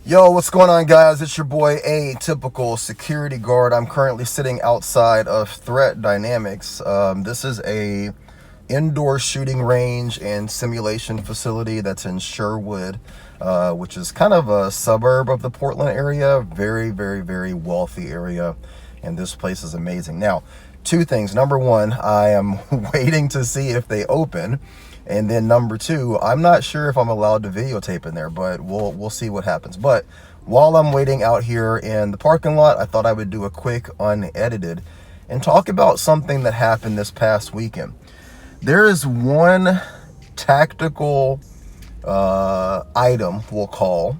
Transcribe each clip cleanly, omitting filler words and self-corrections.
Yo, what's going on, guys? It's your boy, Atypical Security Guard. I'm currently sitting outside of Threat Dynamics. This is a indoor shooting range and simulation facility that's in Sherwood, which is kind of a suburb of the Portland area. Very, very, very wealthy area, and this place is amazing. Now, two things. Number one, I am waiting to see if they open. And then number two, I'm not sure if I'm allowed to videotape in there, but we'll see what happens. But while I'm waiting out here in the parking lot, I thought I would do a quick unedited and talk about something that happened this past weekend. There is one tactical item, we'll call,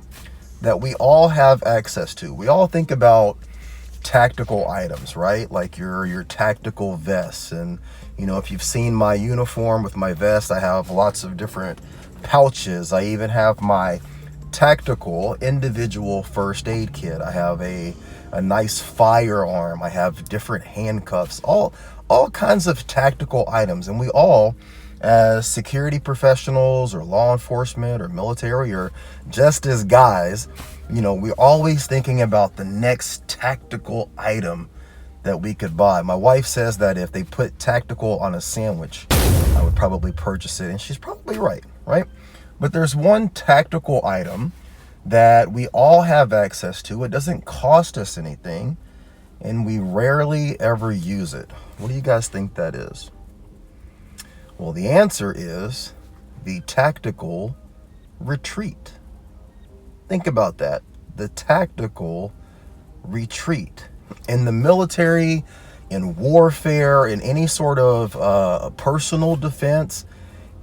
that we all have access to. We all think about tactical items, right? Like your tactical vests. And you know, if you've seen my uniform with my vest, I have lots of different pouches. I even have my tactical individual first aid kit. I have a nice firearm. I have different handcuffs, all kinds of tactical items. And we all, as security professionals or law enforcement or military or just as guys, you know, we're always thinking about the next tactical item that we could buy. My wife says that if they put tactical on a sandwich, I would probably purchase it. And she's probably right? But there's one tactical item that we all have access to. It doesn't cost us anything, and we rarely ever use it. What do you guys think that is? Well, the answer is the tactical retreat. Think about that. The tactical retreat. In the military, in warfare, in any sort of personal defense,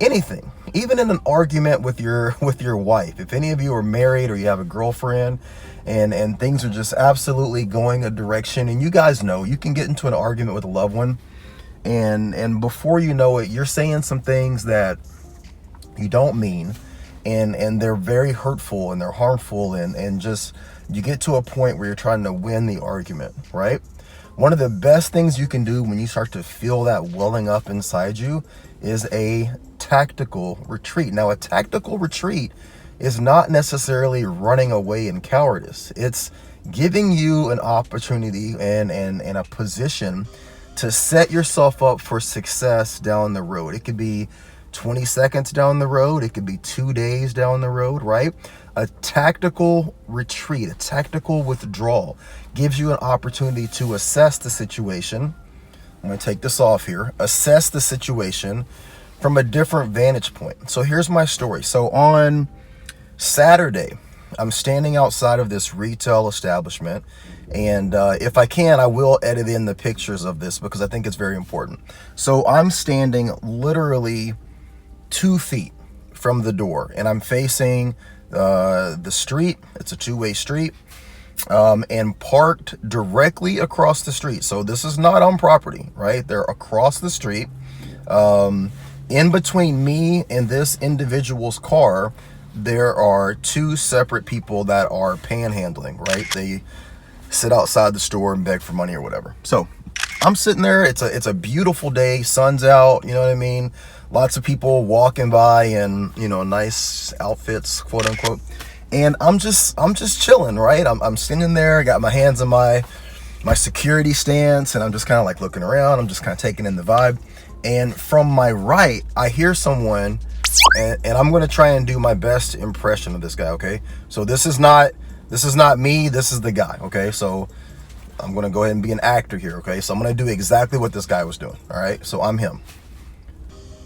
anything, even in an argument with your wife. If any of you are married or you have a girlfriend and things are just absolutely going a direction, and you guys know you can get into an argument with a loved one, and before you know it, you're saying some things that you don't mean, and they're very hurtful and they're harmful, and just you get to a point where you're trying to win the argument, right? One of the best things you can do when you start to feel that welling up inside you is a tactical retreat. Now, a tactical retreat is not necessarily running away in cowardice. It's giving you an opportunity and a position to set yourself up for success down the road. It could be 20 seconds down the road. It could be 2 days down the road, right? A tactical retreat, a tactical withdrawal gives you an opportunity to assess the situation. I'm going to take this off here. Assess the situation from a different vantage point. So here's my story. So on Saturday, I'm standing outside of this retail establishment, and if I can, I will edit in the pictures of this because I think it's very important. So I'm standing literally 2 feet from the door, and I'm facing the street. It's a two-way street, and parked directly across the street. So this is not on property, right? They're across the street. In between me and this individual's car, there are 2 separate people that are panhandling, right? They sit outside the store and beg for money or whatever. So I'm sitting there. It's a beautiful day. Sun's out. You know what I mean? Lots of people walking by in, you know, nice outfits, quote unquote. And I'm just chilling, right? I'm sitting there. I got my hands on my security stance, and I'm just kind of like looking around. I'm just kind of taking in the vibe. And from my right, I hear someone, and I'm going to try and do my best impression of this guy. Okay. So this is not me. This is the guy. Okay. So I'm going to go ahead and be an actor here. Okay. So I'm going to do exactly what this guy was doing. All right. So I'm him.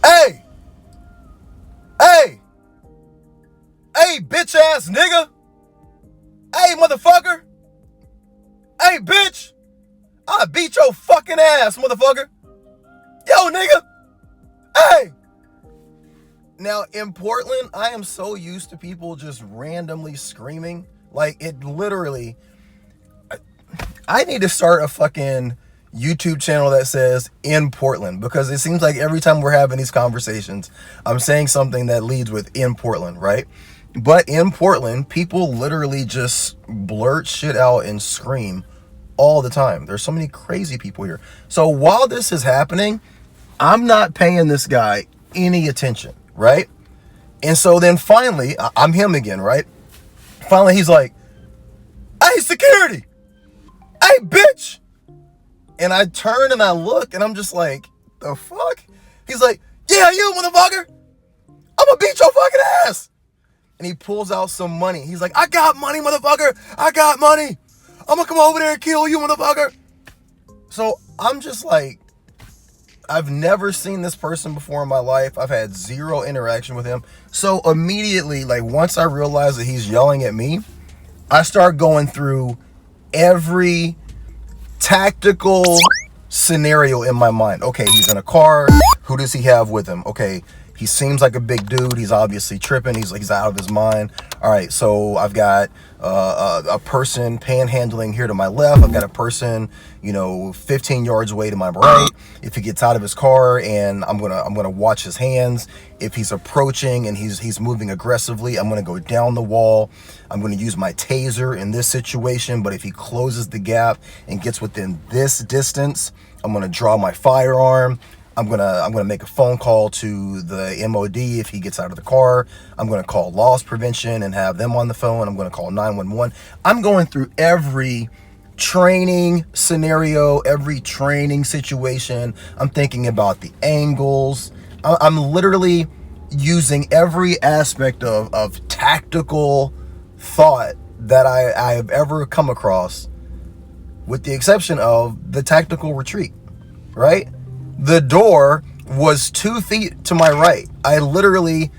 Hey, hey, hey, bitch ass nigga. Hey, motherfucker. Hey, bitch. I beat your fucking ass, motherfucker. Yo, nigga. Hey. Now, in Portland, I am so used to people just randomly screaming. Like, it literally, I need to start a fucking YouTube channel that says in Portland, because it seems like every time we're having these conversations, I'm saying something that leads with in Portland, right? But in Portland, people literally just blurt shit out and scream all the time. There's so many crazy people here. So while this is happening, I'm not paying this guy any attention, right? And so then finally, I'm him again, right? Finally, he's like, Hey, security! Hey, bitch! And I turn and I look and I'm just like, the fuck? He's like, yeah, you motherfucker! I'm gonna beat your fucking ass! And he pulls out some money. He's like, I got money, motherfucker! I got money! I'm gonna come over there and kill you, motherfucker! So I'm just like, I've never seen this person before in my life. I've had zero interaction with him. So immediately, like once I realize that he's yelling at me, I start going through every tactical scenario in my mind. Okay, he's in a car. Who does he have with him? Okay, he seems like a big dude. He's obviously tripping. He's out of his mind. All right, so I've got a person panhandling here to my left. I've got a person, 15 yards away to my right. If he gets out of his car, and I'm gonna watch his hands. If he's approaching and he's moving aggressively, I'm gonna go down the wall. I'm gonna use my taser in this situation. But if he closes the gap and gets within this distance, I'm gonna draw my firearm. I'm gonna make a phone call to the MOD if he gets out of the car. I'm gonna call loss prevention and have them on the phone. I'm gonna call 911. I'm going through every training scenario, every training situation. I'm thinking about the angles. I'm literally using every aspect of tactical thought that I have ever come across, with the exception of the tactical retreat, right? The door was 2 feet to my right. I literally,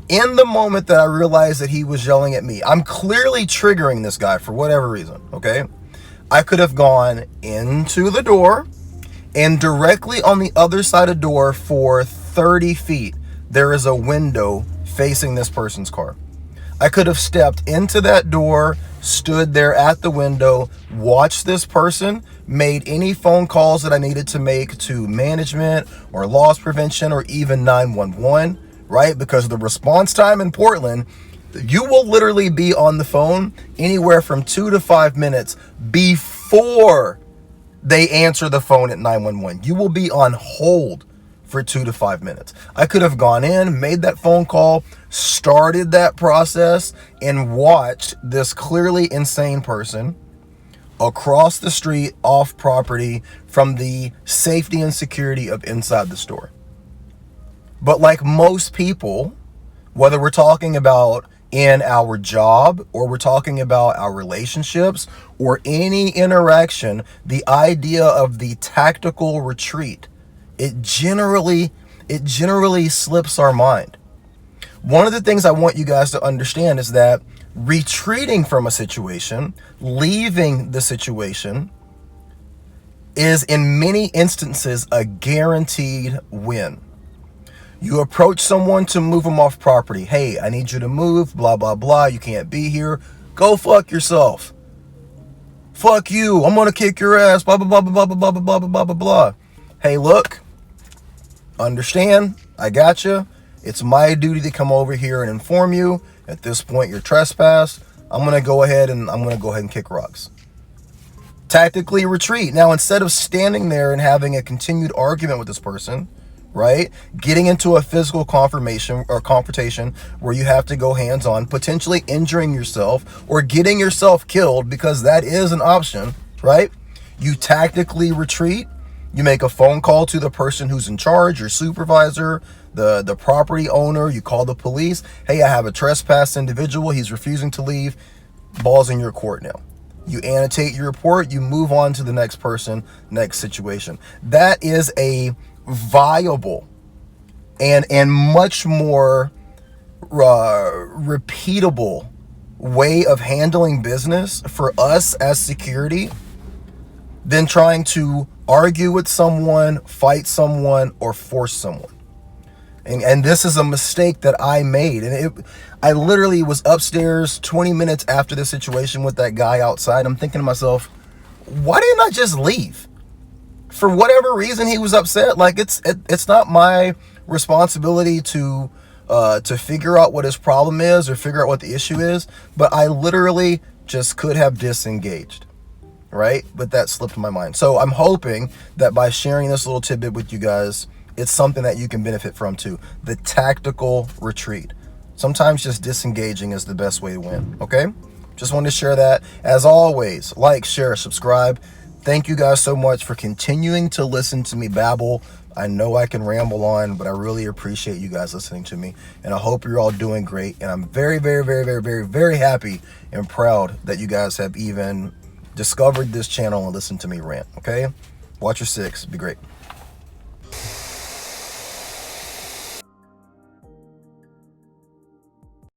in the moment that I realized that he was yelling at me, I'm clearly triggering this guy for whatever reason, okay? I could have gone into the door, and directly on the other side of the door for 30 feet, there is a window facing this person's car. I could have stepped into that door, stood there at the window, watched this person, made any phone calls that I needed to make to management or loss prevention or even 911, right? Because the response time in Portland, you will literally be on the phone anywhere from 2 to 5 minutes before they answer the phone at 911. You will be on hold for 2 to 5 minutes. I could have gone in, made that phone call, started that process, and watched this clearly insane person across the street, off property, from the safety and security of inside the store. But like most people, whether we're talking about in our job or we're talking about our relationships or any interaction, the idea of the tactical retreat, it generally slips our mind. One of the things I want you guys to understand is that retreating from a situation, leaving the situation, is in many instances a guaranteed win. You approach someone to move them off property. Hey, I need you to move, blah, blah, blah. You can't be here. Go fuck yourself. Fuck you. I'm going to kick your ass, blah, blah, blah, blah, blah, blah, blah, blah, blah, blah, blah. Hey, look, understand, I got you. It's my duty to come over here and inform you. At this point, you're trespassed. I'm going to go ahead and kick rocks. Tactically retreat. Now, instead of standing there and having a continued argument with this person, right? Getting into a physical confrontation where you have to go hands-on, potentially injuring yourself or getting yourself killed, because that is an option, right? You tactically retreat. You make a phone call to the person who's in charge, your supervisor, the property owner. You call the police. Hey, I have a trespass individual. He's refusing to leave. Ball's in your court now. You annotate your report. You move on to the next person, next situation. That is a viable and much more repeatable way of handling business for us as security than trying to argue with someone, fight someone, or force someone. And this is a mistake that I made. And I literally was upstairs 20 minutes after the situation with that guy outside. I'm thinking to myself, why didn't I just leave? For whatever reason he was upset. Like it's not my responsibility to figure out what his problem is or figure out what the issue is. But I literally just could have disengaged. Right? But that slipped my mind. So I'm hoping that by sharing this little tidbit with you guys, it's something that you can benefit from too. The tactical retreat. Sometimes just disengaging is the best way to win. Okay? just wanted to share that. As always, like, share, subscribe. Thank you guys so much for continuing to listen to me babble. I know I can ramble on, but I really appreciate you guys listening to me. And I hope you're all doing great. And I'm very, very, very, very, very, very happy and proud that you guys have even discovered this channel and listened to me rant. Okay? Watch your six. Be great.